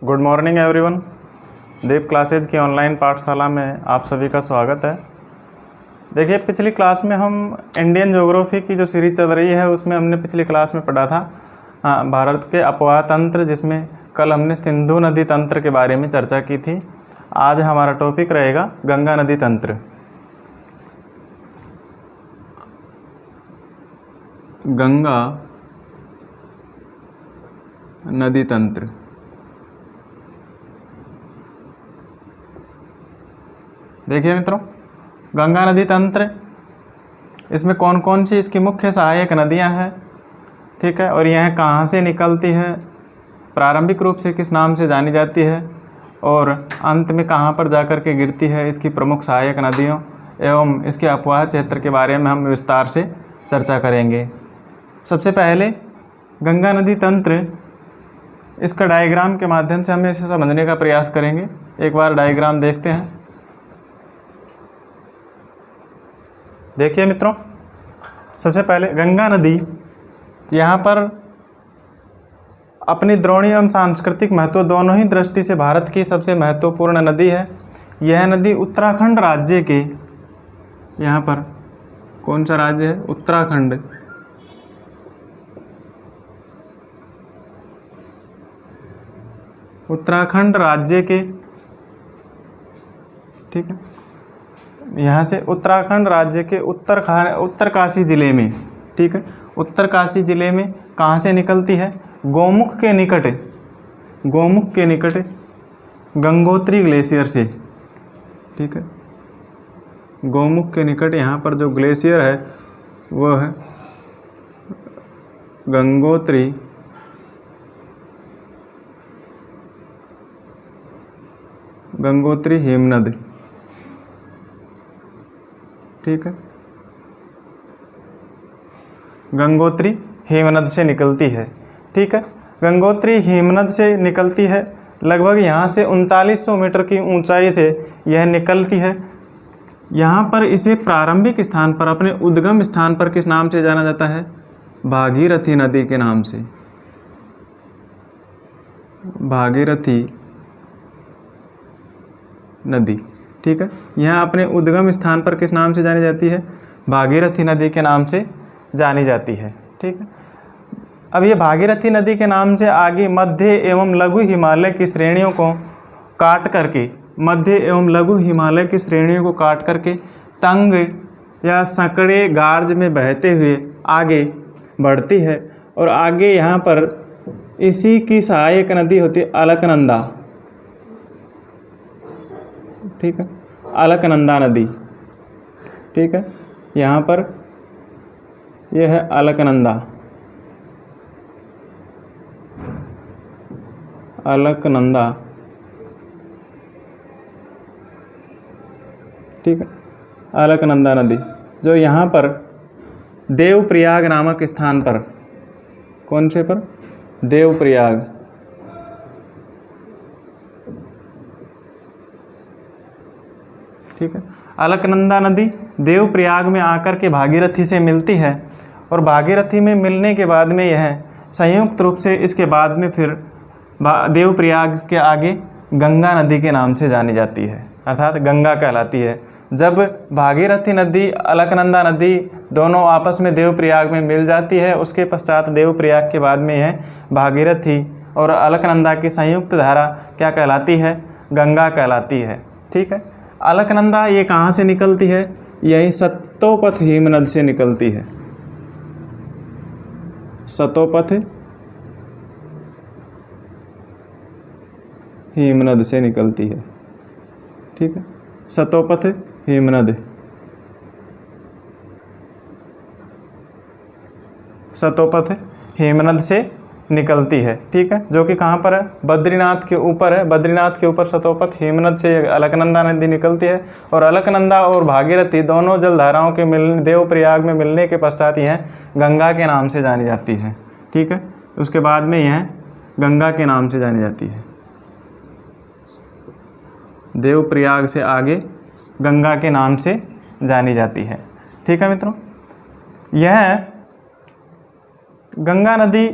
Good morning everyone. Dev classes की online पाठशाला में आप सभी का स्वागत है। देखिए, पिछली क्लास में हम इंडियन ज्योग्राफी की जो सीरीज चल रही है उसमें हमने पिछली क्लास में पढ़ा था भारत के अपवाह तंत्र, जिसमें कल हमने सिंधु नदी तंत्र के बारे में चर्चा की थी। आज हमारा टॉपिक रहेगा गंगा नदी तंत्र। गंगा नदी तंत्र। देखिए मित्रों, गंगा नदी तंत्र, इसमें कौन कौन सी इसकी मुख्य सहायक नदियां हैं, ठीक है, और यह कहाँ से निकलती है, प्रारंभिक रूप से किस नाम से जानी जाती है और अंत में कहाँ पर जाकर के गिरती है, इसकी प्रमुख सहायक नदियों एवं इसके अपवाह क्षेत्र के बारे में हम विस्तार से चर्चा करेंगे। सबसे पहले गंगा नदी तंत्र, इसका डायग्राम के माध्यम से हम इसे समझने का प्रयास करेंगे। एक बार डायग्राम देखते हैं। देखिए मित्रों, सबसे पहले गंगा नदी यहाँ पर अपनी द्रोणी एवं सांस्कृतिक महत्व दोनों ही दृष्टि से भारत की सबसे महत्वपूर्ण नदी है। यह नदी उत्तराखंड राज्य के, यहाँ पर कौन सा राज्य है, उत्तराखंड, उत्तराखंड राज्य के, ठीक है, यहाँ से उत्तराखंड राज्य के उत्तरकाशी ज़िले में, ठीक है, उत्तरकाशी ज़िले में कहाँ से निकलती है, गोमुख के निकट, गोमुख के निकट गंगोत्री ग्लेशियर से, ठीक है, गोमुख के निकट यहाँ पर जो ग्लेशियर है वो है गंगोत्री हिमनद, ठीक है, गंगोत्री हिमनद से निकलती है, ठीक है। गंगोत्री हिमनद से निकलती है, लगभग यहाँ से 3900 मीटर की ऊंचाई से यह निकलती है। यहाँ पर इसे प्रारंभिक स्थान पर, अपने उद्गम स्थान पर किस नाम से जाना जाता है, भागीरथी नदी के नाम से, भागीरथी नदी, ठीक है। यहाँ अपने उद्गम स्थान पर किस नाम से जानी जाती है, भागीरथी नदी के नाम से जानी जाती है, ठीक है। अब ये भागीरथी नदी के नाम से आगे मध्य एवं लघु हिमालय की श्रेणियों को काट करके, मध्य एवं लघु हिमालय की श्रेणियों को काट करके तंग या संकड़े गार्ज में बहते हुए आगे बढ़ती है। और आगे यहाँ पर इसी की सहायक नदी होती है अलकनंदा, ठीक है, अलकनंदा नदी, ठीक है। यहाँ पर यह है अलकनंदा, अलकनंदा, ठीक है, अलकनंदा नदी, जो यहाँ पर देवप्रयाग नामक स्थान पर, कौन से पर, देवप्रयाग, ठीक है। अलकनंदा नदी देवप्रयाग में आकर के भागीरथी से मिलती है और भागीरथी में मिलने के बाद में यह संयुक्त रूप से इसके बाद में फिर देवप्रयाग के आगे गंगा नदी के नाम से जानी जाती है, अर्थात गंगा कहलाती है। जब भागीरथी नदी, अलकनंदा नदी दोनों आपस में देवप्रयाग में मिल जाती है, उसके पश्चात देवप्रयाग के बाद में यह भागीरथी और अलकनंदा की संयुक्त धारा क्या कहलाती है, गंगा कहलाती है, ठीक है। अलकनंदा ये कहाँ से निकलती है, यही सतोपथ हिमनद से निकलती है, सतोपथ हिमनद से निकलती है, ठीक है, सतोपथ हिमनद, सतोपथ हिमनद से निकलती है, ठीक है, जो कि कहाँ पर है, बद्रीनाथ के ऊपर है। बद्रीनाथ के ऊपर सतोपथ हिमनद से अलकनंदा नदी निकलती है और अलकनंदा और भागीरथी दोनों जलधाराओं के मिलने, देवप्रयाग में मिलने के पश्चात यह गंगा के नाम से जानी जाती है, ठीक है। उसके बाद में यह गंगा के नाम से जानी जाती है, देवप्रयाग से आगे गंगा के नाम से जानी जाती है, ठीक है मित्रों। यह गंगा नदी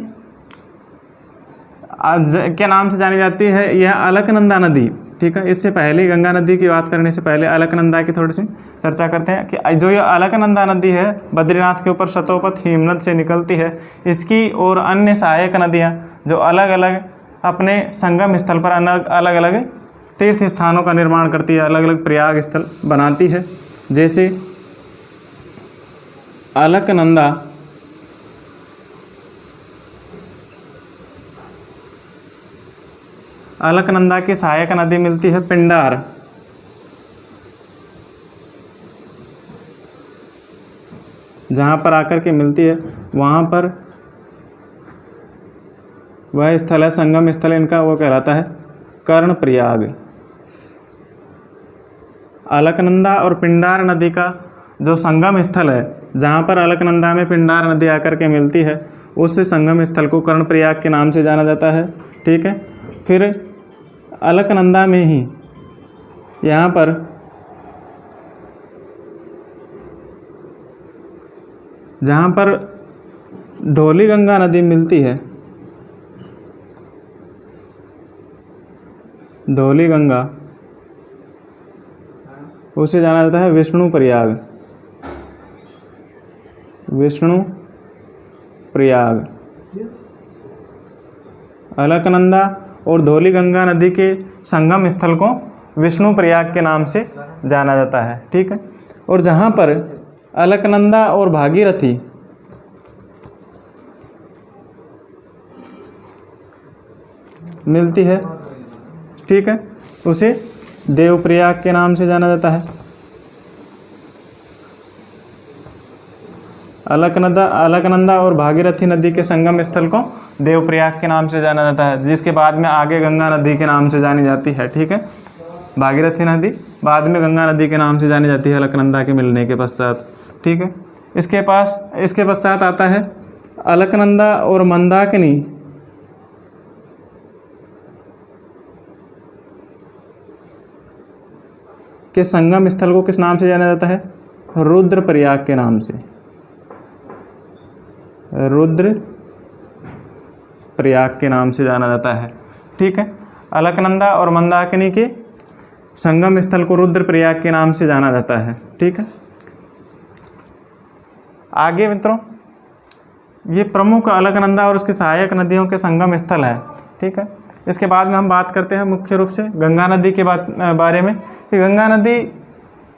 के नाम से जानी जाती है, यह अलकनंदा नदी। ठीक है, इससे पहले गंगा नदी की बात करने से पहले अलकनंदा की थोड़ी सी चर्चा करते हैं कि जो ये अलकनंदा नदी है बद्रीनाथ के ऊपर शतोपथ हिमनद से निकलती है। इसकी और अन्य सहायक नदियाँ जो अलग अलग अपने संगम स्थल पर अलग अलग तीर्थ स्थानों का निर्माण करती है, अलग अलग प्रयाग स्थल बनाती है। जैसे अलकनंदा अलकनंदा की सहायक नदी मिलती है पिंडार, जहाँ पर आकर के मिलती है वहाँ पर वह स्थल है, संगम स्थल इनका, वो कहलाता है कर्णप्रयाग। अलकनंदा और पिंडार नदी का जो संगम स्थल है, जहाँ पर अलकनंदा में पिंडार नदी आकर के मिलती है, उस संगम स्थल को कर्णप्रयाग के नाम से जाना जाता है। ठीक है, फिर अलकनंदा में ही यहाँ पर जहाँ पर धौली गंगा नदी मिलती है, धौली गंगा, उसे जाना जाता है विष्णु प्रयाग, विष्णु प्रयाग। अलकनंदा और धौली गंगा नदी के संगम स्थल को विष्णु प्रयाग के नाम से जाना जाता है। ठीक है, और जहाँ पर अलकनंदा और भागीरथी मिलती है, ठीक है, उसे देवप्रयाग के नाम से जाना जाता है। अलकनंदा और भागीरथी नदी के संगम स्थल को देवप्रयाग के नाम से जाना जाता है, जिसके बाद में आगे गंगा नदी के नाम से जानी जाती है। ठीक है, भागीरथी नदी बाद में गंगा नदी के नाम से जानी जाती है अलकनंदा के मिलने के पश्चात। ठीक है, इसके पश्चात आता है अलकनंदा और मंदाकिनी के संगम स्थल को किस नाम से जाना जाता है? रुद्रप्रयाग के नाम से, रुद्रप्रयाग के नाम से जाना जाता है। ठीक है, अलकनंदा और मंदाकिनी के संगम स्थल को रुद्रप्रयाग के नाम से जाना जाता है। ठीक है, आगे मित्रों ये प्रमुख अलकनंदा और उसके सहायक नदियों के संगम स्थल है। ठीक है, इसके बाद में हम बात करते हैं मुख्य रूप से गंगा नदी के बारे में कि गंगा नदी,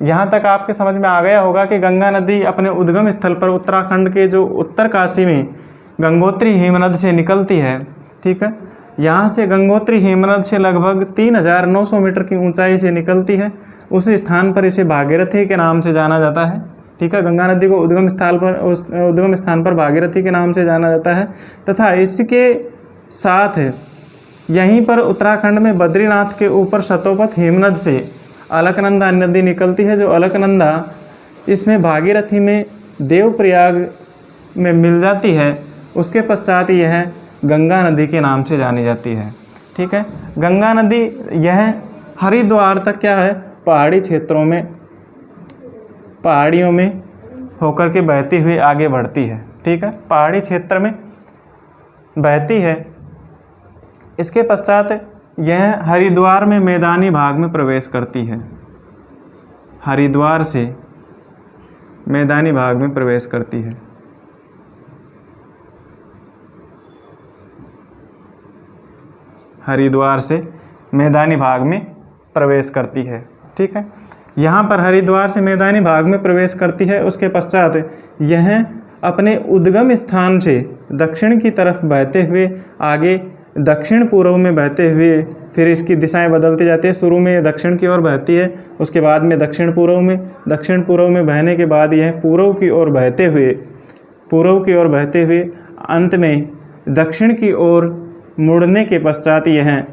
यहाँ तक आपके समझ में आ गया होगा कि गंगा नदी अपने उद्गम स्थल पर उत्तराखंड के जो उत्तरकाशी में गंगोत्री हिमनद से निकलती है। ठीक है, यहाँ से गंगोत्री हिमनद से लगभग 3900 मीटर की ऊंचाई से निकलती है। उस स्थान पर इसे भागीरथी के नाम से जाना जाता है। ठीक है, गंगा नदी को उद्गम स्थान पर भागीरथी के नाम से जाना जाता है। तथा इसके साथ यहीं पर उत्तराखंड में बद्रीनाथ के ऊपर शतोपथ हिमनद से अलकनंदा नदी निकलती है। जो अलकनंदा इसमें भागीरथी में देवप्रयाग में मिल जाती है, उसके पश्चात यह गंगा नदी के नाम से जानी जाती है। ठीक है, गंगा नदी यह हरिद्वार तक क्या है, पहाड़ी क्षेत्रों में, पहाड़ियों में होकर के बहती हुई आगे बढ़ती है। ठीक है, पहाड़ी क्षेत्र में बहती है। इसके पश्चात यह हरिद्वार में मैदानी भाग में प्रवेश करती है। हरिद्वार से मैदानी भाग में प्रवेश करती है। हरिद्वार से मैदानी भाग में प्रवेश करती है। ठीक है, यहाँ पर हरिद्वार से मैदानी भाग में प्रवेश करती है। उसके पश्चात यह अपने उद्गम स्थान से दक्षिण की तरफ बहते हुए आगे दक्षिण पूर्व में बहते हुए फिर इसकी दिशाएं बदलती जाती है। शुरू में दक्षिण की ओर बहती है, उसके बाद में दक्षिण पूर्व में बहने के बाद यह पूर्व की ओर बहते हुए अंत में दक्षिण की ओर मुड़ने के पश्चात यह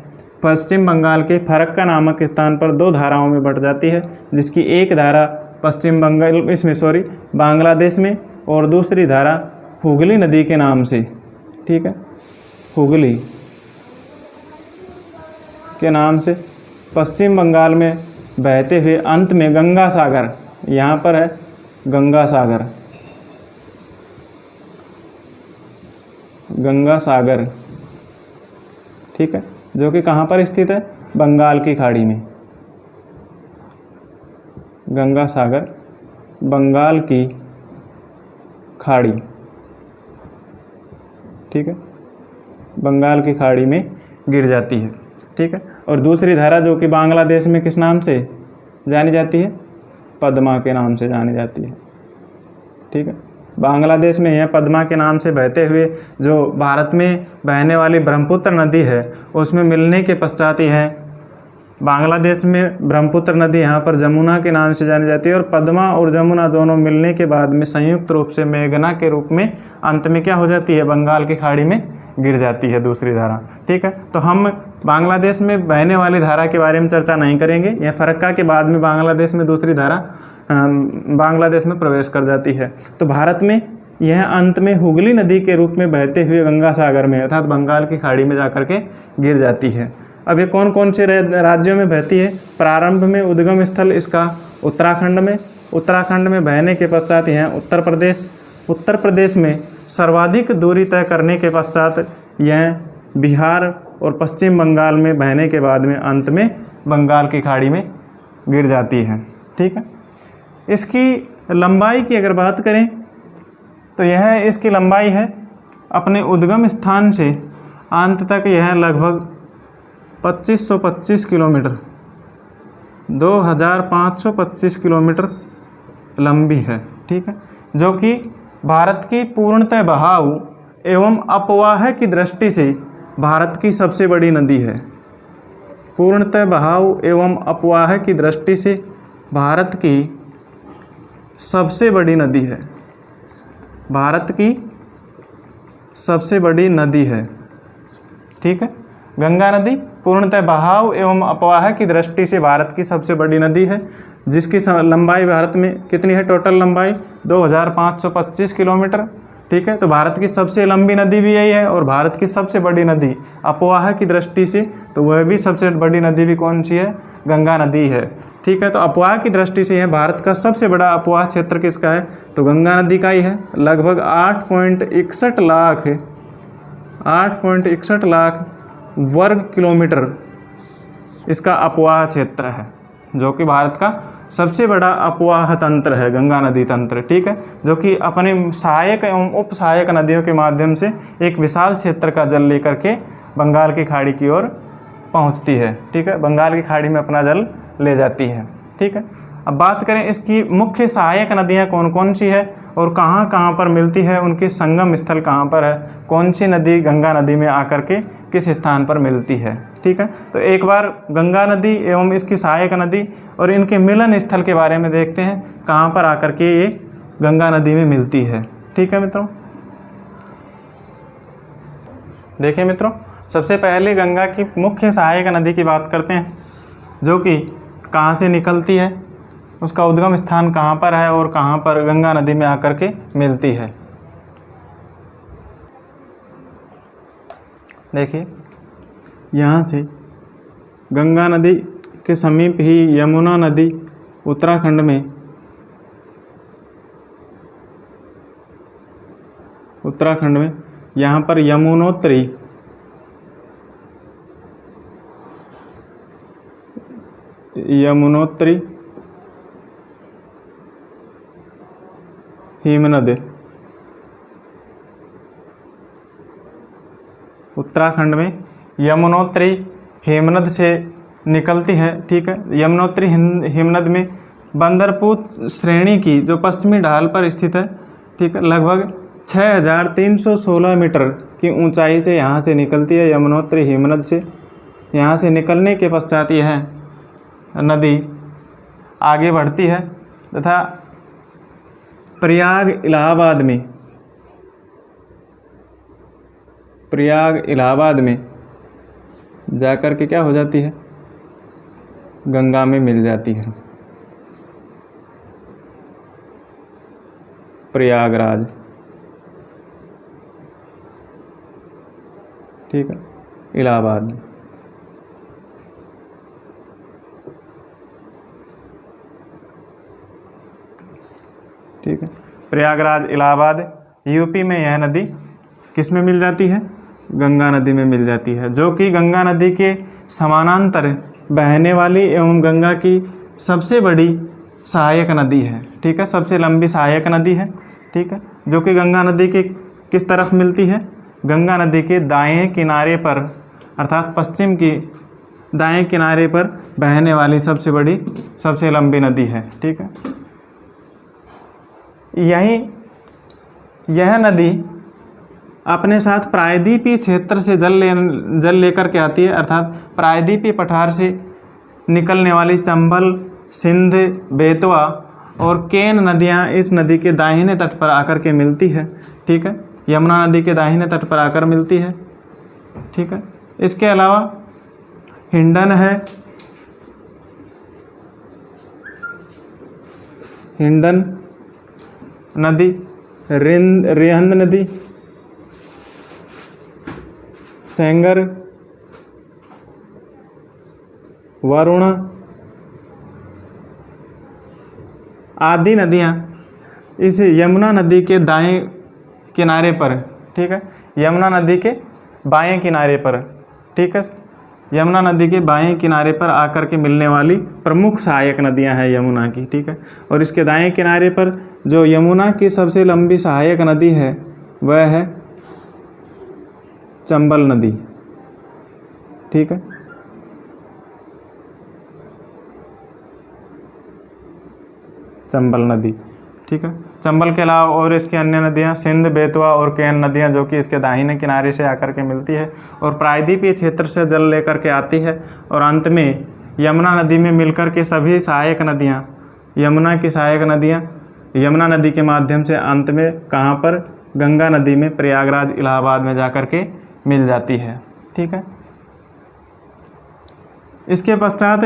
पश्चिम बंगाल के फरक्का नामक स्थान पर दो धाराओं में बट जाती है, जिसकी एक धारा बांग्लादेश में और दूसरी धारा हुगली नदी के नाम से, ठीक है, हुगली के नाम से पश्चिम बंगाल में बहते हुए अंत में गंगा सागर, यहाँ पर है गंगा सागर ठीक है, जो कि कहाँ पर स्थित है, बंगाल की खाड़ी में। गंगा सागर बंगाल की खाड़ी, ठीक है, बंगाल की खाड़ी में गिर जाती है, ठीक है। और दूसरी धारा जो कि बांग्लादेश में किस नाम से जानी जाती है, पद्मा के नाम से जानी जाती है, ठीक है। बांग्लादेश में यह पद्मा के नाम से बहते हुए जो भारत में बहने वाली ब्रह्मपुत्र नदी है उसमें मिलने के पश्चात यह बांग्लादेश में ब्रह्मपुत्र नदी यहाँ पर जमुना के नाम से जानी जाती है, और पद्मा और जमुना दोनों मिलने के बाद में संयुक्त रूप से मेघना के रूप में अंत में क्या हो जाती है, बंगाल की खाड़ी में गिर जाती है दूसरी धारा, ठीक है। तो हम बांग्लादेश में बहने वाली धारा के बारे में चर्चा नहीं करेंगे, यह फरक्का के बाद में बांग्लादेश में दूसरी धारा बांग्लादेश में प्रवेश कर जाती है। तो भारत में यह अंत में हुगली नदी के रूप में बहते हुए गंगा सागर में अर्थात बंगाल की खाड़ी में जाकर के गिर जाती है। अब ये कौन कौन से राज्यों में बहती है, प्रारंभ में उद्गम स्थल इसका उत्तराखंड में बहने के पश्चात यह उत्तर प्रदेश में सर्वाधिक दूरी तय करने के पश्चात यह बिहार और पश्चिम बंगाल में बहने के बाद में अंत में बंगाल की खाड़ी में गिर जाती है, ठीक है। इसकी लंबाई की अगर बात करें तो यह इसकी लंबाई है अपने उद्गम स्थान से अंत तक यह लगभग 2525 किलोमीटर 2525 किलोमीटर लंबी है, ठीक है, जो कि भारत की पूर्णतः बहाव एवं अपवाह की दृष्टि से भारत की सबसे बड़ी नदी है। पूर्णतः बहाव एवं अपवाह की दृष्टि से भारत की सबसे बड़ी नदी है, भारत की सबसे बड़ी नदी है, ठीक है। गंगा नदी पूर्णतः बहाव एवं अपवाह की दृष्टि से भारत की सबसे बड़ी नदी है, जिसकी लंबाई भारत में कितनी है, टोटल लंबाई 2525 किलोमीटर, ठीक है। तो भारत की सबसे लंबी नदी भी यही है और भारत की सबसे बड़ी नदी अपवाह की दृष्टि से तो वह भी सबसे बड़ी नदी भी कौन सी है, गंगा नदी है, ठीक है। तो अपवाह की दृष्टि से यह भारत का सबसे बड़ा अपवाह क्षेत्र किसका है, तो गंगा नदी का ही है। लगभग 8.61 लाख वर्ग किलोमीटर इसका अपवाह क्षेत्र है, जो कि भारत का सबसे बड़ा अपवाह तंत्र है, गंगा नदी तंत्र, ठीक है, जो कि अपने सहायक एवं उप सहायक नदियों के माध्यम से एक विशाल क्षेत्र का जल लेकर के बंगाल की खाड़ी की ओर पहुंचती है, ठीक है, बंगाल की खाड़ी में अपना जल ले जाती है, ठीक है। अब बात करें इसकी मुख्य सहायक नदियां कौन कौन सी है और कहां कहां पर मिलती है, उनके संगम स्थल कहां पर है, कौन सी नदी गंगा नदी में आकर के किस स्थान पर मिलती है, ठीक है। तो एक बार गंगा नदी एवं इसकी सहायक नदी और इनके मिलन स्थल के बारे में देखते हैं, कहां पर आकर के ये गंगा नदी में मिलती है, ठीक है मित्रों। देखिए मित्रों, सबसे पहले गंगा की मुख्य सहायक नदी की बात करते हैं, जो कि कहाँ से निकलती है, उसका उद्गम स्थान कहाँ पर है और कहाँ पर गंगा नदी में आकर के मिलती है। देखिए, यहाँ से गंगा नदी के समीप ही यमुना नदी उत्तराखंड में यहाँ पर यमुनोत्री हिमनद उत्तराखंड में यमुनोत्री हिमनद से निकलती है, ठीक है। यमुनोत्री हिमनद में बंदरपूत श्रेणी की जो पश्चिमी ढाल पर स्थित है, ठीक है, लगभग 6316 मीटर की ऊंचाई से यहाँ से निकलती है यमुनोत्री हिमनद से। यहाँ से निकलने के पश्चात यह नदी आगे बढ़ती है तथा प्रयाग इलाहाबाद में जाकर के क्या हो जाती है, गंगा में मिल जाती है। प्रयागराज, ठीक है, इलाहाबाद में, ठीक है। प्रयागराज इलाहाबाद यूपी में यह नदी किस में मिल जाती है, गंगा नदी में मिल जाती है, जो कि गंगा नदी के समानांतर बहने वाली एवं गंगा की सबसे बड़ी सहायक नदी है। ठीक है, सबसे लंबी सहायक नदी है। ठीक है, जो कि गंगा नदी के किस तरफ मिलती है? गंगा नदी के दाएं किनारे पर, अर्थात पश्चिम की दाएं किनारे पर बहने वाली सबसे बड़ी, सबसे लंबी नदी है। ठीक है, यह नदी अपने साथ प्रायद्वीपीय क्षेत्र से जल लेकर के आती है, अर्थात प्रायद्वीपीय पठार से निकलने वाली चंबल, सिंध, बेतवा और केन नदियाँ इस नदी के दाहिने तट पर आकर के मिलती है। ठीक है, यमुना नदी के दाहिने तट पर आकर मिलती है। ठीक है, इसके अलावा हिंडन है, हिंडन नदी, रिहंद नदी, सेंगर, वरुणा आदि नदियाँ इस यमुना नदी के दाएं किनारे पर, ठीक है, यमुना नदी के बाएं किनारे पर, ठीक है, यमुना नदी के बाएं किनारे पर आकर के मिलने वाली प्रमुख सहायक नदियां हैं यमुना की। ठीक है, और इसके दाएं किनारे पर जो यमुना की सबसे लंबी सहायक नदी है वह है चंबल नदी। ठीक है, चंबल नदी। ठीक है, चंबल के अलावा और इसकी अन्य नदियां सिंध, बेतवा और केन नदियां जो कि इसके दाहिने किनारे से आकर के मिलती है और प्रायद्वीपीय क्षेत्र से जल लेकर के आती है, और अंत में यमुना नदी में मिलकर के सभी सहायक नदियां, यमुना की सहायक नदियां यमुना नदी के माध्यम से अंत में कहाँ पर? गंगा नदी में प्रयागराज, इलाहाबाद में जाकर के मिल जाती है। ठीक है, इसके पश्चात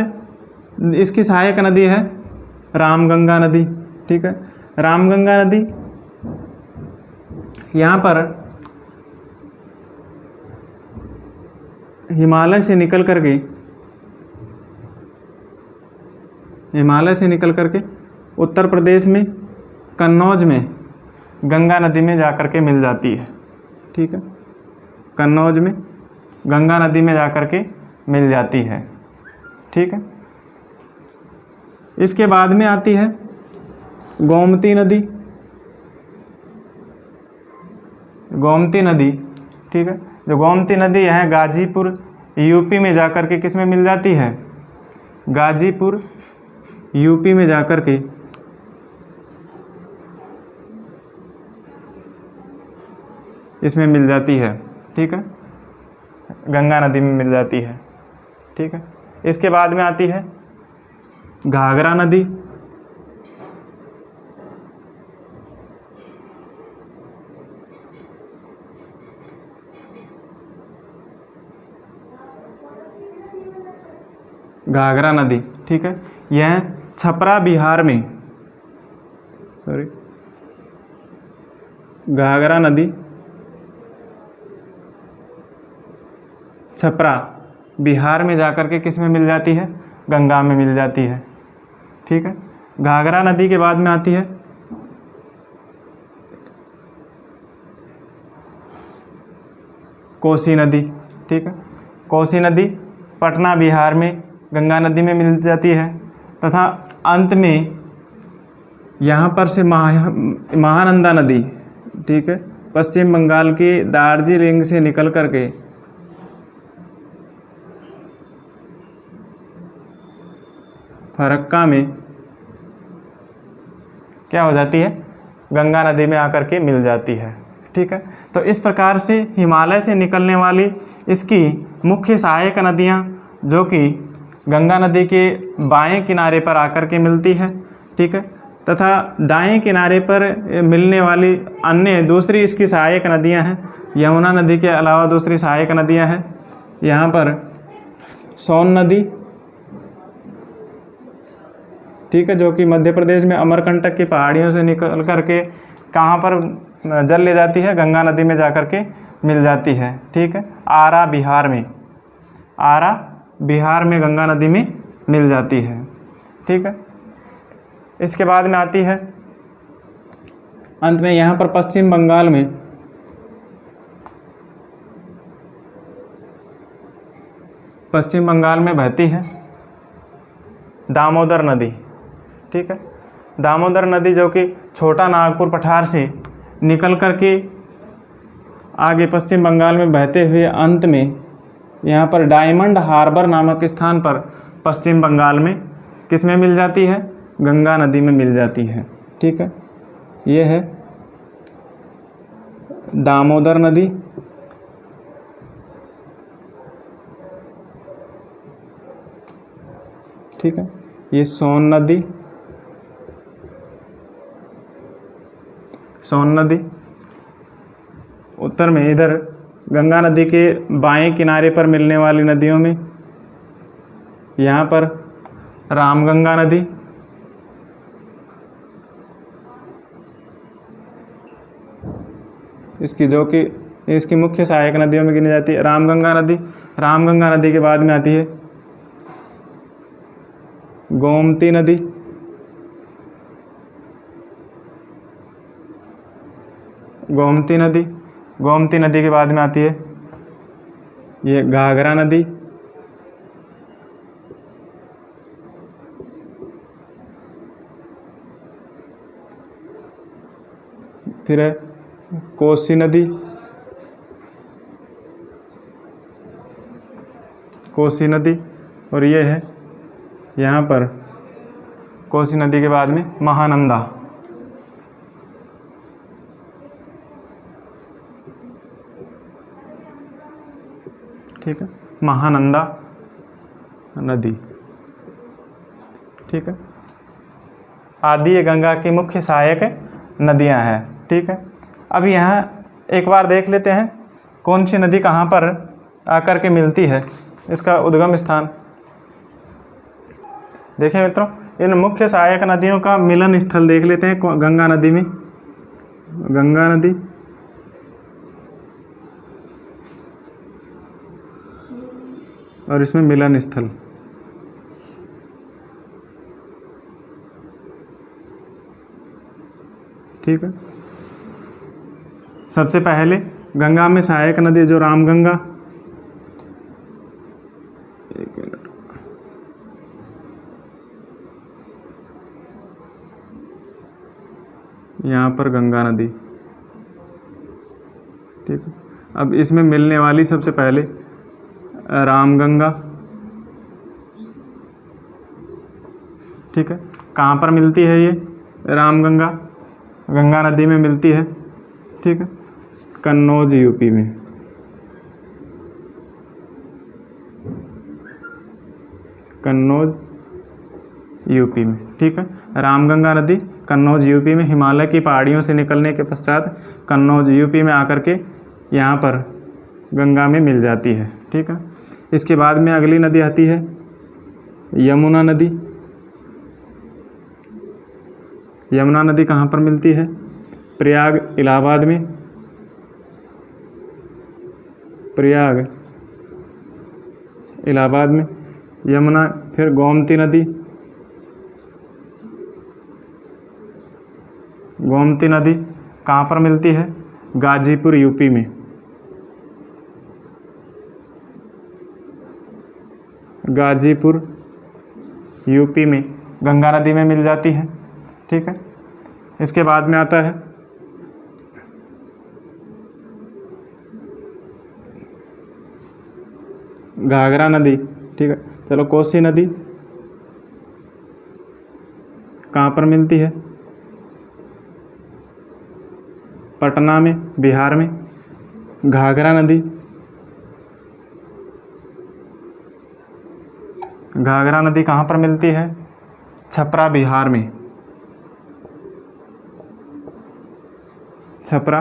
इसकी सहायक नदी है रामगंगा नदी। ठीक है, रामगंगा नदी यहाँ पर हिमालय से निकल करके उत्तर प्रदेश में कन्नौज में गंगा नदी में जाकर के मिल जाती है। ठीक है, कन्नौज में गंगा नदी में जाकर के मिल जाती है। ठीक है, इसके बाद में आती है गोमती नदी। गोमती नदी, ठीक है, जो गोमती नदी है गाजीपुर यूपी में जाकर के किस में मिल जाती है? गाजीपुर यूपी में जाकर के इसमें मिल जाती है। ठीक है, गंगा नदी में मिल जाती है। ठीक है, इसके बाद में आती है घाघरा नदी। घाघरा नदी, ठीक है, यह छपरा बिहार में, घाघरा नदी छपरा बिहार में जाकर के किस में मिल जाती है? गंगा में मिल जाती है। ठीक है, घाघरा नदी के बाद में आती है कोसी नदी। ठीक है, कोसी नदी पटना बिहार में गंगा नदी में मिल जाती है, तथा अंत में यहाँ पर से महानंदा नदी, ठीक है, पश्चिम बंगाल की दार्जिलिंग से निकल करके फरक्का में क्या हो जाती है? गंगा नदी में आकर के मिल जाती है। ठीक है, तो इस प्रकार से हिमालय से निकलने वाली इसकी मुख्य सहायक नदियाँ जो कि गंगा नदी के बाएं किनारे पर आकर के मिलती है। ठीक है, तथा दाएं किनारे पर मिलने वाली अन्य दूसरी इसकी सहायक नदियां हैं। यमुना नदी के अलावा दूसरी सहायक नदियां हैं यहाँ पर सोन नदी, ठीक है, जो कि मध्य प्रदेश में अमरकंटक की पहाड़ियों से निकल करके कहाँ पर जल ले जाती है? गंगा नदी में जाकर के मिल जाती है। ठीक है, आरा बिहार में गंगा नदी में मिल जाती है। ठीक है, इसके बाद में आती है अंत में यहाँ पर पश्चिम बंगाल में पश्चिम बंगाल में बहती है दामोदर नदी। ठीक है, दामोदर नदी जो कि छोटा नागपुर पठार से निकल करके आगे पश्चिम बंगाल में बहते हुए अंत में यहाँ पर डायमंड हार्बर नामक स्थान पर पश्चिम बंगाल में किस में मिल जाती है, गंगा नदी में मिल जाती है। ठीक है, ये है दामोदर नदी, ठीक है, ये सोन नदी, सोन नदी उत्तर में इधर गंगा नदी के बाएं किनारे पर मिलने वाली नदियों में यहाँ पर रामगंगा नदी, इसकी जो कि इसकी मुख्य सहायक नदियों में गिनी जाती है रामगंगा नदी। रामगंगा नदी के बाद में आती है गोमती नदी, गोमती नदी, गोमती नदी के बाद में आती है ये घाघरा नदी, फिर है कोसी नदी, कोसी नदी, और ये है यहाँ पर कोसी नदी के बाद में महानंदा। ठीक है, महानंदा नदी। ठीक है, आदि ये गंगा की मुख्य सहायक नदियां हैं। ठीक है, अब यहाँ एक बार देख लेते हैं कौन सी नदी कहाँ पर आकर के मिलती है, इसका उद्गम स्थान। देखिए मित्रों, इन मुख्य सहायक नदियों का मिलन स्थल देख लेते हैं। गंगा नदी में गंगा नदी, और इसमें मिलन स्थल ठीक है। सबसे पहले गंगा में सहायक नदी जो रामगंगा, एक मिनट, यहाँ पर गंगा नदी। ठीक है, अब इसमें मिलने वाली सबसे पहले रामगंगा। ठीक है, कहाँ पर मिलती है ये रामगंगा? गंगा नदी में मिलती है। ठीक है, कन्नौज यूपी में। कन्नौज यूपी में। ठीक है, रामगंगा नदी कन्नौज यूपी में हिमालय की पहाड़ियों से निकलने के पश्चात कन्नौज यूपी में आकर के यहाँ पर गंगा में मिल जाती है। ठीक है, इसके बाद में अगली नदी आती है यमुना नदी। यमुना नदी कहाँ पर मिलती है? प्रयाग इलाहाबाद में। प्रयाग इलाहाबाद में यमुना। फिर गोमती नदी। गोमती नदी कहाँ पर मिलती है? गाजीपुर यूपी में। गाजीपुर यूपी में गंगा नदी में मिल जाती है। ठीक है, इसके बाद में आता है घाघरा नदी। ठीक है, चलो कोसी नदी कहाँ पर मिलती है? पटना में, बिहार में। घाघरा नदी, घाघरा नदी कहाँ पर मिलती है? छपरा बिहार में। छपरा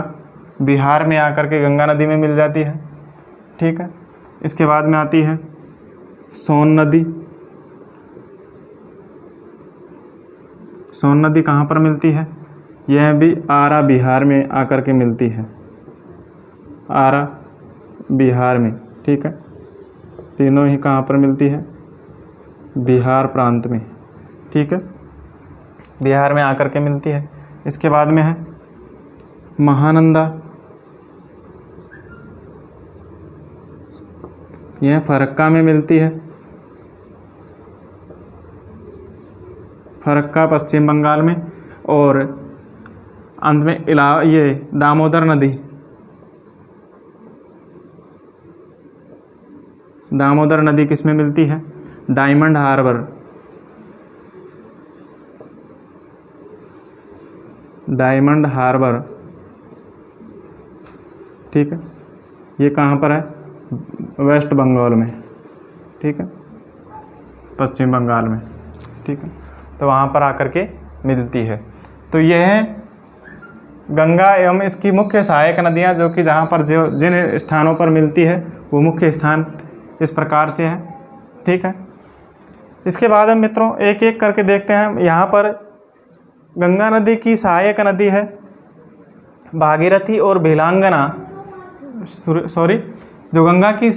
बिहार में आकर के गंगा नदी में मिल जाती है। ठीक है, इसके बाद में आती है सोन नदी। सोन नदी कहाँ पर मिलती है? यह भी आरा बिहार में आकर के मिलती है। आरा बिहार में। ठीक है, तीनों ही कहाँ पर मिलती है? बिहार प्रांत में। ठीक है, बिहार में आकर के मिलती है। इसके बाद में है महानंदा। यह फरक्का में मिलती है, फरक्का पश्चिम बंगाल में। और अंत में ये दामोदर नदी, दामोदर नदी किस में मिलती है? डायमंड हार्बर, डायमंड हार्बर, ठीक है। ये कहाँ पर है? वेस्ट बंगाल में, ठीक है, पश्चिम बंगाल में, ठीक है। तो वहाँ पर आकर के मिलती है। तो यह है गंगा एवं इसकी मुख्य सहायक नदियाँ, जो कि जहाँ पर जो जिन स्थानों पर मिलती है वो मुख्य स्थान इस प्रकार से है, ठीक है। इसके बाद हम मित्रों एक एक करके देखते हैं। यहाँ पर गंगा नदी की सहायक नदी है भागीरथी और भेलांगना, जो गंगा की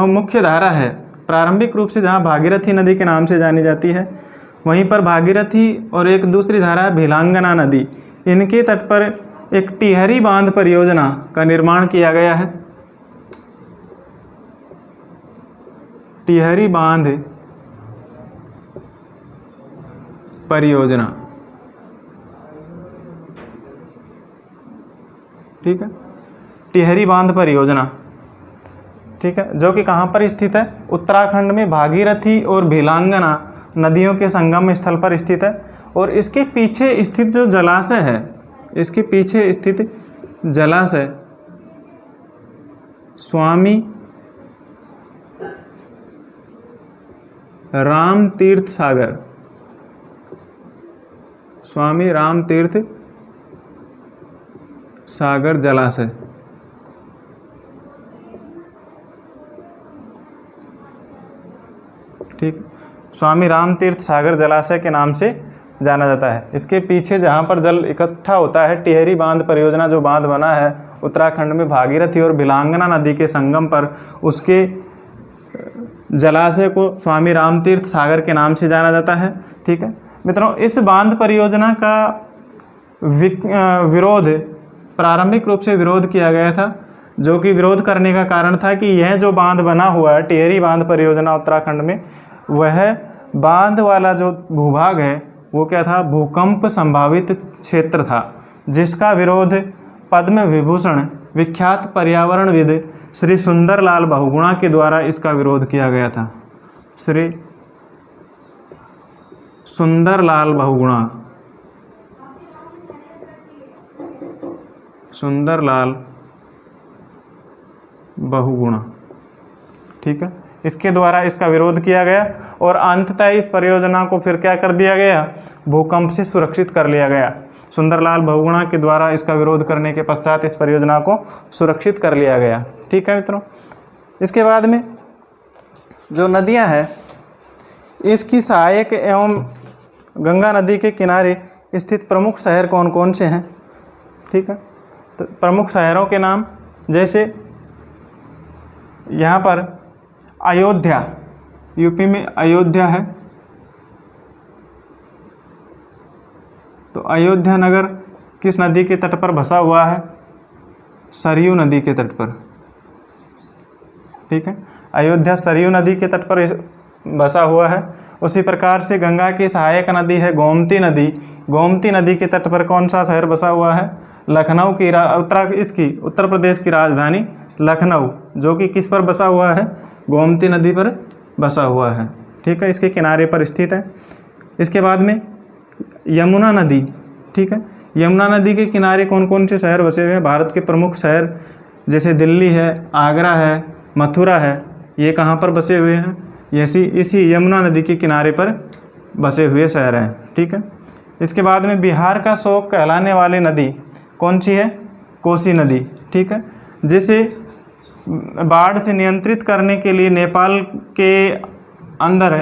मुख्य धारा है प्रारंभिक रूप से जहाँ भागीरथी नदी के नाम से जानी जाती है, वहीं पर भागीरथी और एक दूसरी धारा है भेलांगना नदी। इनके तट पर एक टिहरी बांध परियोजना का निर्माण किया गया है। टिहरी बांध परियोजना, ठीक है, टिहरी बांध परियोजना, ठीक है, जो कि कहाँ पर स्थित है? उत्तराखंड में भागीरथी और भेलांगना नदियों के संगम स्थल पर स्थित है। और इसके पीछे स्थित जो जलाशय है, इसके पीछे स्थित जलाशय स्वामी राम तीर्थ सागर, स्वामी राम तीर्थ सागर जलाशय, ठीक, स्वामी राम तीर्थ सागर जलाशय के नाम से जाना जाता है। इसके पीछे जहाँ पर जल इकट्ठा होता है, टिहरी बांध परियोजना जो बांध बना है उत्तराखंड में भागीरथी और भेलांगना नदी के संगम पर, उसके जलाशय को स्वामी राम तीर्थ सागर के नाम से जाना जाता है, ठीक है। मित्रों इस बांध परियोजना का विरोध प्रारंभिक रूप से विरोध किया गया था, जो कि विरोध करने का कारण था कि यह जो बांध बना हुआ है टिहरी बांध परियोजना उत्तराखंड में, वह बांध वाला जो भूभाग है वो क्या था? भूकंप संभावित क्षेत्र था, जिसका विरोध पद्म विभूषण विख्यात पर्यावरणविद श्री सुंदरलाल बहुगुणा के द्वारा इसका विरोध किया गया था। श्री सुंदरलाल बहुगुणा, सुंदरलाल बहुगुणा, ठीक है, इसके द्वारा इसका विरोध किया गया और अंततः इस परियोजना को फिर क्या कर दिया गया? भूकंप से सुरक्षित कर लिया गया। सुंदरलाल बहुगुणा के द्वारा इसका विरोध करने के पश्चात इस परियोजना को सुरक्षित कर लिया गया, ठीक है मित्रों। इसके बाद में जो नदियां हैं इसकी सहायक एवं गंगा नदी के किनारे स्थित प्रमुख शहर कौन कौन से हैं, ठीक है। तो प्रमुख शहरों के नाम, जैसे यहाँ पर अयोध्या, यूपी में अयोध्या है, तो अयोध्या नगर किस नदी के तट पर बसा हुआ है? सरयू नदी के तट पर, ठीक है, अयोध्या सरयू नदी के तट पर बसा हुआ है। उसी प्रकार से गंगा की सहायक नदी है गोमती नदी, गोमती नदी के तट पर कौन सा शहर बसा हुआ है? लखनऊ की उत्तर प्रदेश की राजधानी लखनऊ, जो कि किस पर बसा हुआ है? गोमती नदी पर बसा हुआ है, ठीक है, इसके किनारे पर स्थित है। इसके बाद में यमुना नदी, ठीक है, यमुना नदी के किनारे कौन कौन से शहर बसे हुए हैं? भारत के प्रमुख शहर जैसे दिल्ली है, आगरा है, मथुरा है, ये कहाँ पर बसे हुए हैं? इसी यमुना नदी के किनारे पर बसे हुए शहर हैं, ठीक है। इसके बाद में बिहार का शोक कहलाने वाली नदी कौन सी है? कोसी नदी, ठीक है, जिसे बाढ़ से नियंत्रित करने के लिए नेपाल के अंदर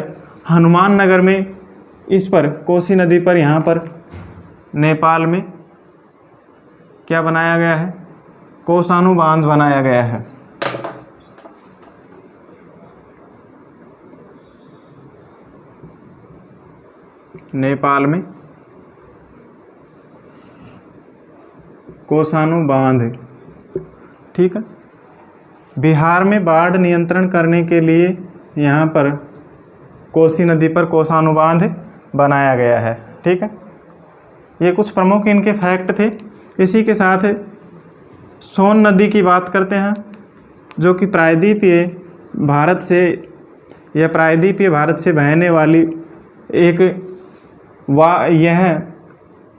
हनुमान नगर में इस पर कोसी नदी पर यहाँ पर नेपाल में क्या बनाया गया है? कोसानु बांध बनाया गया है। नेपाल में कोसानु बांध, ठीक है, बिहार में बाढ़ नियंत्रण करने के लिए यहाँ पर कोसी नदी पर कोसानुबांध बनाया गया है। ठीक है, ये कुछ प्रमुख इनके फैक्ट थे। इसी के साथ सोन नदी की बात करते हैं, जो कि प्रायद्वीपीय भारत से बहने वाली एक यह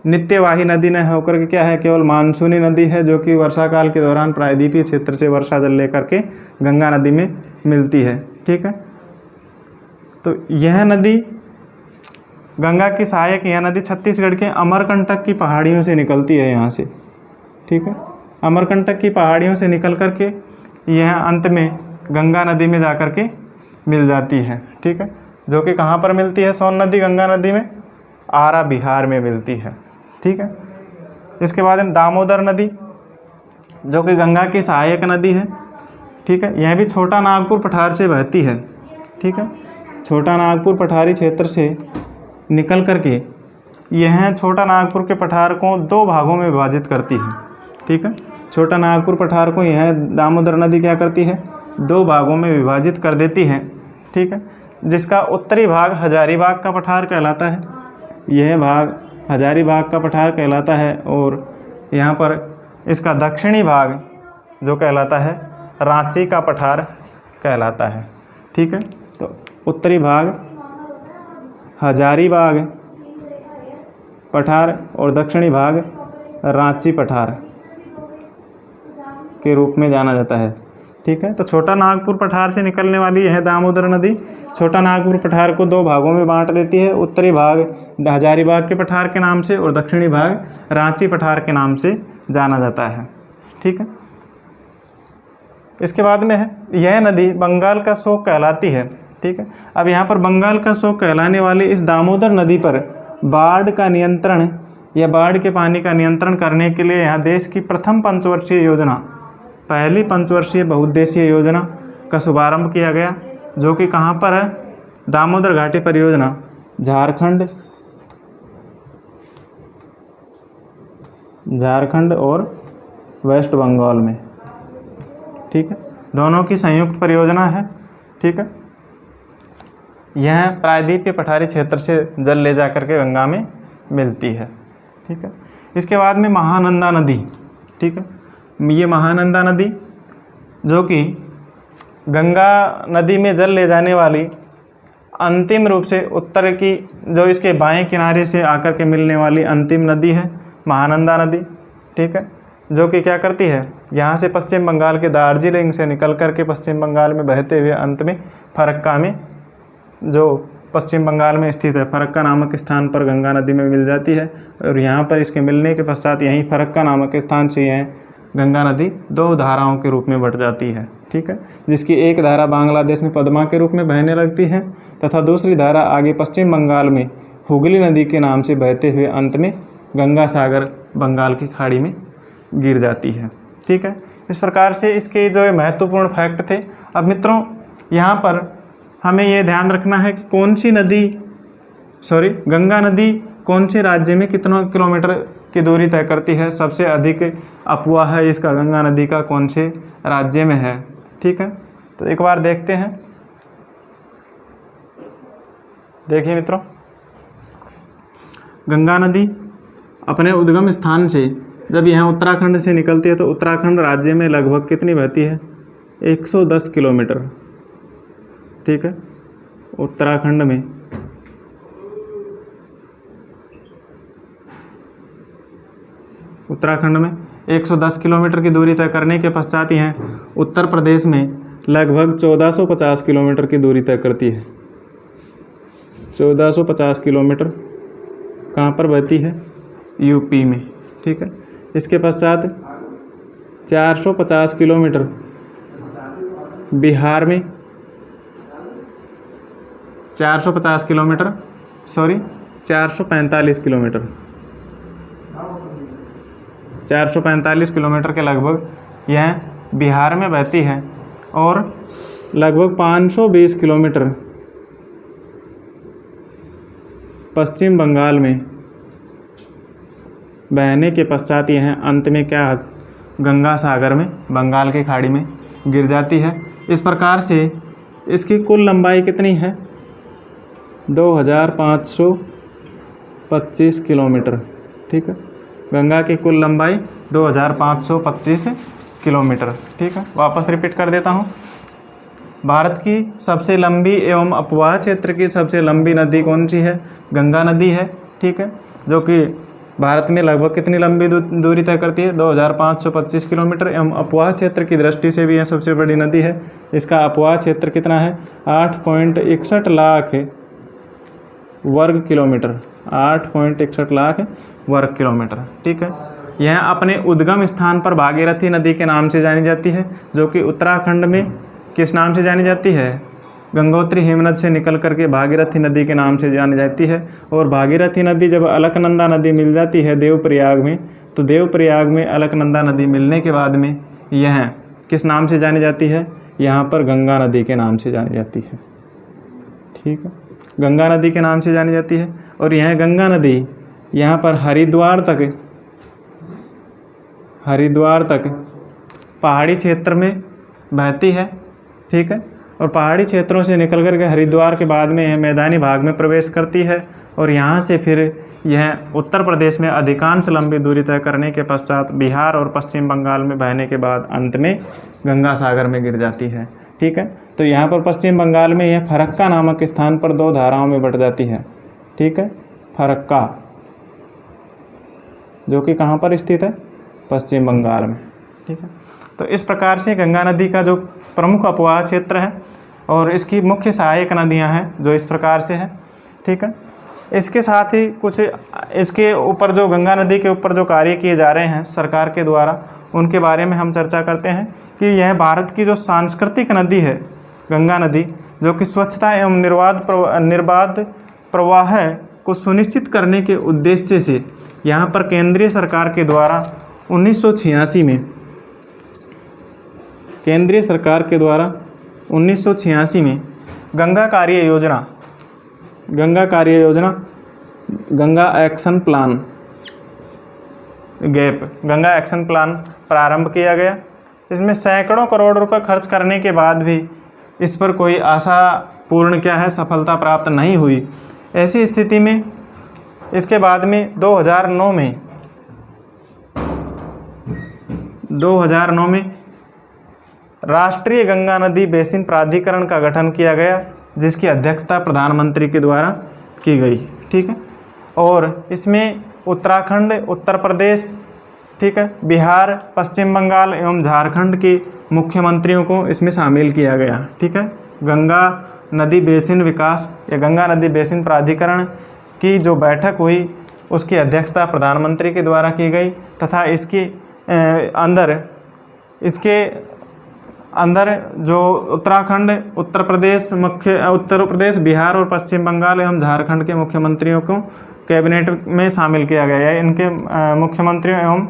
नित्यवाही नदी न होकर के क्या है, केवल मानसूनी नदी है, जो कि वर्षा काल के दौरान प्रायद्वीपीय क्षेत्र से वर्षा जल लेकर के गंगा नदी में मिलती है। ठीक है, तो यह नदी गंगा की सहायक यह नदी छत्तीसगढ़ के अमरकंटक की पहाड़ियों से निकलती है यहाँ से। ठीक है, अमरकंटक की पहाड़ियों से निकल करके यह अंत में गंगा नदी में जा कर के मिल जाती है। ठीक है, जो कि कहाँ पर मिलती है सोन नदी गंगा नदी में? आरा बिहार में मिलती है। ठीक है, इसके बाद में दामोदर नदी, जो कि गंगा की सहायक नदी है। ठीक है, यह भी छोटा नागपुर पठार से बहती है। ठीक है, छोटा नागपुर पठारी क्षेत्र से निकल करके यह छोटा नागपुर के पठार को दो भागों में विभाजित करती है। ठीक है, छोटा नागपुर पठार को यह दामोदर नदी क्या करती है? दो भागों में विभाजित कर देती है। ठीक है, जिसका उत्तरी भाग हजारीबाग का पठार कहलाता है, यह भाग हजारीबाग का पठार कहलाता है, और यहाँ पर इसका दक्षिणी भाग जो कहलाता है रांची का पठार कहलाता है। ठीक है, तो उत्तरी भाग हजारीबाग पठार और दक्षिणी भाग रांची पठार के रूप में जाना जाता है। ठीक है, तो छोटा नागपुर पठार से निकलने वाली यह दामोदर नदी छोटा नागपुर पठार को दो भागों में बांट देती है। उत्तरी भाग हजारीबाग के पठार के नाम से और दक्षिणी भाग रांची पठार के नाम से जाना जाता है। ठीक है, इसके बाद में है यह नदी बंगाल का शोक कहलाती है। ठीक है, अब यहाँ पर बंगाल का शोक कहलाने वाली इस दामोदर नदी पर बाढ़ का नियंत्रण या बाढ़ के पानी का नियंत्रण करने के लिए यहाँ देश की प्रथम पंचवर्षीय योजना, पहली पंचवर्षीय बहुउद्देशीय योजना का शुभारंभ किया गया, जो कि कहाँ पर है? दामोदर घाटी परियोजना झारखंड और वेस्ट बंगाल में। ठीक है, दोनों की संयुक्त परियोजना है। ठीक है, यह प्रायद्वीपीय पठारी क्षेत्र से जल ले जा करके गंगा में मिलती है। ठीक है, इसके बाद में महानंदा नदी। ठीक है, ये महानंदा नदी जो कि गंगा नदी में जल ले जाने वाली अंतिम रूप से उत्तर की जो इसके बाएं किनारे से आकर के मिलने वाली अंतिम नदी है महानंदा नदी। ठीक है, जो कि क्या करती है, यहाँ से पश्चिम बंगाल के दार्जिलिंग से निकल कर के पश्चिम बंगाल में बहते हुए अंत में फरक्का में, जो पश्चिम बंगाल में स्थित है, फरक्का नामक स्थान पर गंगा नदी में मिल जाती है। और यहाँ पर इसके मिलने के पश्चात यहीं फरक्का नामक स्थान से यह गंगा नदी दो धाराओं के रूप में बट जाती है। ठीक है, जिसकी एक धारा बांग्लादेश में पद्मा के रूप में बहने लगती है तथा दूसरी धारा आगे पश्चिम बंगाल में हुगली नदी के नाम से बहते हुए अंत में गंगा सागर बंगाल की खाड़ी में गिर जाती है। ठीक है, इस प्रकार से इसके जो महत्वपूर्ण फैक्ट थे। अब मित्रों, यहाँ पर हमें ये ध्यान रखना है कि गंगा नदी कौन से राज्य में कितना किलोमीटर की दूरी तय करती है, सबसे अधिक अफवाह है इसका गंगा नदी का कौन से राज्य में है। ठीक है, तो एक बार देखते हैं। देखिए मित्रों, गंगा नदी अपने उद्गम स्थान से जब यहाँ उत्तराखंड से निकलती है तो उत्तराखंड राज्य में लगभग कितनी बहती है? 110 किलोमीटर। ठीक है, उत्तराखंड में उत्तराखंड में 110 किलोमीटर की दूरी तय करने के पश्चात यह उत्तर प्रदेश में लगभग 1450 किलोमीटर की दूरी तय करती है। 1450 किलोमीटर कहाँ पर बहती है? यूपी में। ठीक है, इसके पश्चात 450 किलोमीटर बिहार में, 445 किलोमीटर 445 किलोमीटर 445 किलोमीटर के लगभग यह बिहार में बहती है और लगभग 520 किलोमीटर पश्चिम बंगाल में बहने के पश्चात यह अंत में क्या गंगा सागर में, बंगाल की खाड़ी में गिर जाती है। इस प्रकार से इसकी कुल लंबाई कितनी है? 2525 किलोमीटर। ठीक है, गंगा की कुल लंबाई 2525 किलोमीटर। ठीक है, वापस रिपीट कर देता हूँ। भारत की सबसे लंबी एवं अपवाह क्षेत्र की सबसे लंबी नदी कौन सी है? गंगा नदी है। ठीक है, जो कि भारत में लगभग कितनी लंबी दूरी तय करती है? 2525 किलोमीटर। एवं अपवाह क्षेत्र की दृष्टि से भी यह सबसे बड़ी नदी है। इसका अपवाह क्षेत्र कितना है? 8.61 लाख वर्ग किलोमीटर। 8.61 लाख वर्ग किलोमीटर। ठीक है, यह अपने उद्गम स्थान पर भागीरथी नदी के नाम से जानी जाती है, जो कि उत्तराखंड में किस नाम से जानी जाती है? गंगोत्री हिमनद से निकल करके भागीरथी नदी के नाम से जानी जाती है। और भागीरथी नदी जब अलकनंदा नदी मिल जाती है देवप्रयाग में, तो देवप्रयाग में अलकनंदा नदी मिलने के बाद में यह किस नाम से जानी जाती है? यहाँ पर गंगा नदी के नाम से जानी जाती है। ठीक है, गंगा नदी के नाम से जानी जाती है। और यह गंगा नदी यहाँ पर हरिद्वार तक पहाड़ी क्षेत्र में बहती है। ठीक है, और पहाड़ी क्षेत्रों से निकल कर के हरिद्वार के बाद में यह मैदानी भाग में प्रवेश करती है। और यहाँ से फिर यह उत्तर प्रदेश में अधिकांश लंबी दूरी तय करने के पश्चात बिहार और पश्चिम बंगाल में बहने के बाद अंत में गंगा सागर में गिर जाती है। ठीक है, तो यहाँ पर पश्चिम बंगाल में यह फरक्का नामक स्थान पर 2 धाराओं में बट जाती है। ठीक है, फरक्का, जो कि कहाँ पर स्थित है? पश्चिम बंगाल में। ठीक है, तो इस प्रकार से गंगा नदी का जो प्रमुख अपवाह क्षेत्र है और इसकी मुख्य सहायक नदियां हैं जो इस प्रकार से है। ठीक है, इसके साथ ही कुछ इसके ऊपर जो गंगा नदी के ऊपर जो कार्य किए जा रहे हैं सरकार के द्वारा, उनके बारे में हम चर्चा करते हैं कि यह भारत की जो सांस्कृतिक नदी है गंगा नदी, जो कि स्वच्छता एवं निर्बाध प्रवाह को सुनिश्चित करने के उद्देश्य से यहाँ पर केंद्रीय सरकार के द्वारा 1986 में गंगा कार्य योजना गंगा एक्शन प्लान प्रारंभ किया गया। इसमें सैकड़ों करोड़ रुपए खर्च करने के बाद भी इस पर कोई आशापूर्ण सफलता प्राप्त नहीं हुई। ऐसी स्थिति में इसके बाद में 2009 में राष्ट्रीय गंगा नदी बेसिन प्राधिकरण का गठन किया गया, जिसकी अध्यक्षता प्रधानमंत्री के द्वारा की गई। ठीक है, और इसमें उत्तराखंड, उत्तर प्रदेश, ठीक है, बिहार, पश्चिम बंगाल एवं झारखंड के मुख्यमंत्रियों को इसमें शामिल किया गया। ठीक है, गंगा नदी बेसिन विकास या गंगा नदी बेसिन प्राधिकरण की जो बैठक हुई उसकी अध्यक्षता प्रधानमंत्री के द्वारा की गई तथा इसके अंदर जो उत्तराखंड, उत्तर प्रदेश, बिहार और पश्चिम बंगाल एवं झारखंड के मुख्यमंत्रियों को कैबिनेट में शामिल किया गया है। इनके मुख्यमंत्रियों एवं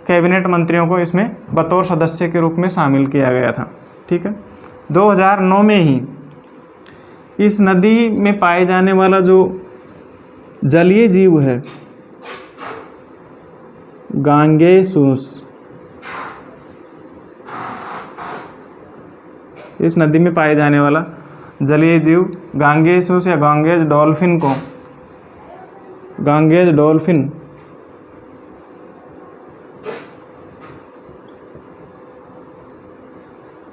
कैबिनेट मंत्रियों को इसमें बतौर सदस्य के रूप में शामिल किया गया था। ठीक है, 2009 में ही इस नदी में पाए जाने वाला जो जलीय जीव है गांगेसूस, इस नदी में पाए जाने वाला जलीय जीव गांगेसूस या गांगेज डॉल्फिन को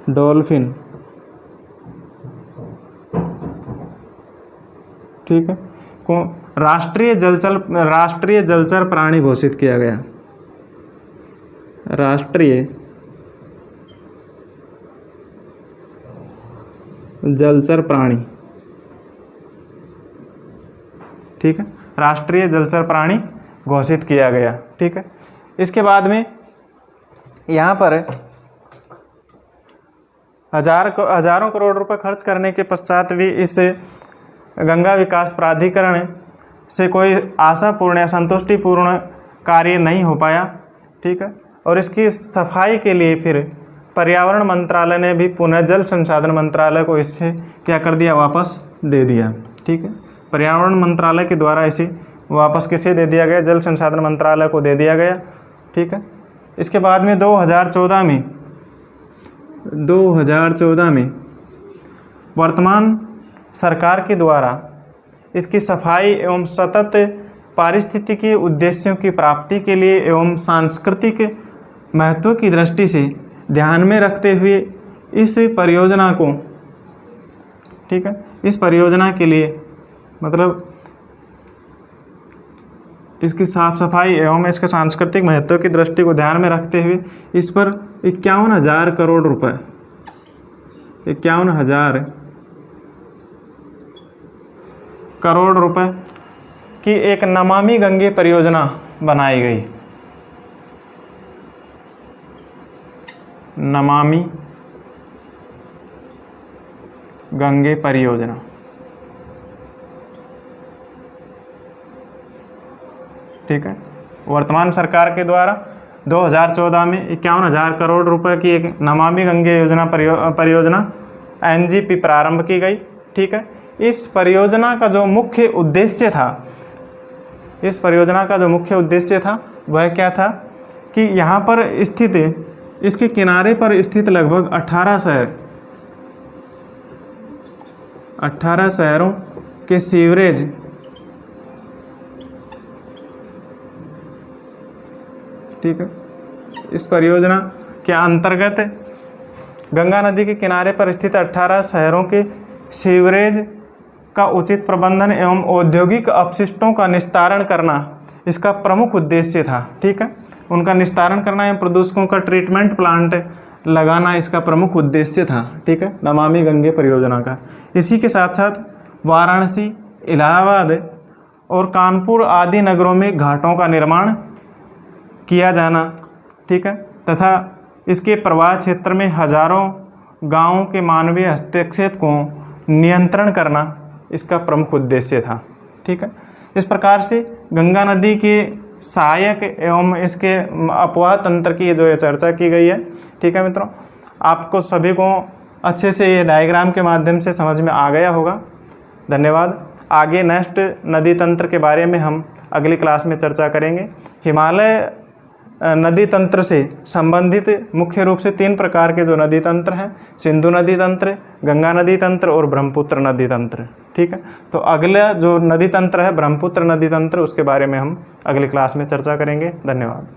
डॉल्फिन, ठीक है, को राष्ट्रीय जलचर प्राणी घोषित किया गया। राष्ट्रीय जलचर प्राणी, ठीक है, राष्ट्रीय जलचर प्राणी घोषित किया गया। ठीक है, इसके बाद में यहाँ पर हजारों करोड़ रुपए खर्च करने के पश्चात भी इस गंगा विकास प्राधिकरण से कोई आशापूर्ण या संतुष्टिपूर्ण कार्य नहीं हो पाया। ठीक है, और इसकी सफाई के लिए फिर पर्यावरण मंत्रालय ने भी पुनः जल संसाधन मंत्रालय को इससे क्या कर दिया, वापस दे दिया। ठीक है, पर्यावरण मंत्रालय के द्वारा इसे वापस किसे दे दिया गया, जल संसाधन मंत्रालय को दे दिया गया। ठीक है, इसके बाद में 2014 में 2014 में वर्तमान सरकार के द्वारा इसकी सफाई एवं सतत पारिस्थितिकी उद्देश्यों की प्राप्ति के लिए एवं सांस्कृतिक महत्व की दृष्टि से ध्यान में रखते हुए इस परियोजना को, ठीक है, इस परियोजना के लिए मतलब इसकी साफ सफाई एवं इसके सांस्कृतिक महत्व की दृष्टि को ध्यान में रखते हुए इस पर 51,000 करोड़ रुपए, 51,000 करोड़ रुपए की एक नमामि गंगे परियोजना बनाई गई। नमामि गंगे परियोजना, ठीक है। वर्तमान सरकार के द्वारा 2014 में 51,000 करोड़ रुपए की एक नमामि गंगे योजना परियोजना NGP प्रारंभ की गई, ठीक है। इस परियोजना का जो मुख्य उद्देश्य था, इस परियोजना का जो मुख्य उद्देश्य था वह क्या था कि यहाँ पर स्थित, इसके किनारे पर स्थित लगभग 18 शहरों के सीवरेज, ठीक है, इस परियोजना के अंतर्गत गंगा नदी के किनारे पर स्थित 18 शहरों के सीवरेज का उचित प्रबंधन एवं औद्योगिक अपशिष्टों का निस्तारण करना इसका प्रमुख उद्देश्य था, ठीक है। उनका निस्तारण करना एवं प्रदूषकों का ट्रीटमेंट प्लांट लगाना इसका प्रमुख उद्देश्य था, ठीक है, नमामि गंगे परियोजना का। इसी के साथ साथ वाराणसी, इलाहाबाद और कानपुर आदि नगरों में घाटों का निर्माण किया जाना, ठीक है, तथा इसके प्रवाह क्षेत्र में हजारों गांवों के मानवीय हस्तक्षेप को नियंत्रण करना इसका प्रमुख उद्देश्य था, ठीक है। इस प्रकार से गंगा नदी के सहायक एवं इसके अपवाह तंत्र की जो चर्चा की गई है, ठीक है मित्रों। आपको सभी को अच्छे से ये डायग्राम के माध्यम से समझ में आ गया होगा। धन्यवाद। आगे नेक्स्ट नदी तंत्र के बारे में हम अगली क्लास में चर्चा करेंगे। हिमालय नदी तंत्र से संबंधित मुख्य रूप से 3 प्रकार के जो नदी तंत्र हैं, सिंधु नदी तंत्र, गंगा नदी तंत्र और ब्रह्मपुत्र नदी तंत्र, ठीक है। तो अगला जो नदी तंत्र है ब्रह्मपुत्र नदी तंत्र, उसके बारे में हम अगली क्लास में चर्चा करेंगे। धन्यवाद।